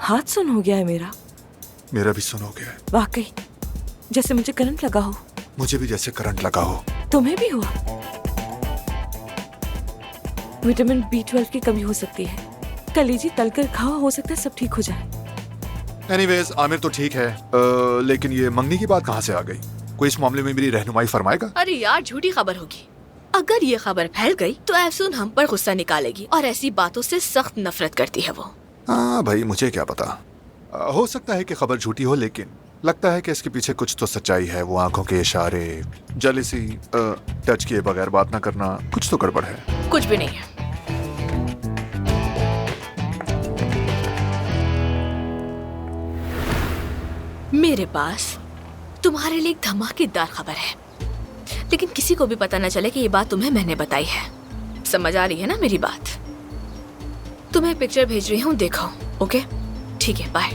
हाथ सुन हो गया है मेरा। मेरा भी सुन हो गया है। वाकई जैसे मुझे करंट लगा हो। मुझे भी जैसे करंट लगा हो। तुम्हें भी हुआ? विटामिन B12 की कमी हो सकती है। कलीजी तलकर खाओ, हो सकता है सब ठीक हो जाए। एनीवेज आमिर तो ठीक है, लेकिन ये मंगनी की बात कहाँ से आ गई? कोई इस मामले में मेरी रहनुमाई फरमाएगा? अरे यार, झूठी खबर होगी। अगर ये खबर फैल गई तो अफसून हम पर गुस्सा निकालेगी और ऐसी बातों से सख्त नफरत करती है वो। हाँ भाई, मुझे क्या पता। हो सकता है कि खबर झूठी हो, लेकिन लगता है कि इसके पीछे कुछ तो सच्चाई है। वो आंखों के इशारे, जलीसी, टच किए बगैर बात ना करना, कुछ तो गड़बड़ है। कुछ भी नहीं है। मेरे पास तुम्हारे लिए एक धमाकेदार खबर है, लेकिन किसी को भी पता न चले कि ये बात तुम्हें मैंने बताई है। समझ आ रही है ना मेरी बात? तुम्हें पिक्चर भेज रही हूँ, देखो। ओके ठीक है, बाय।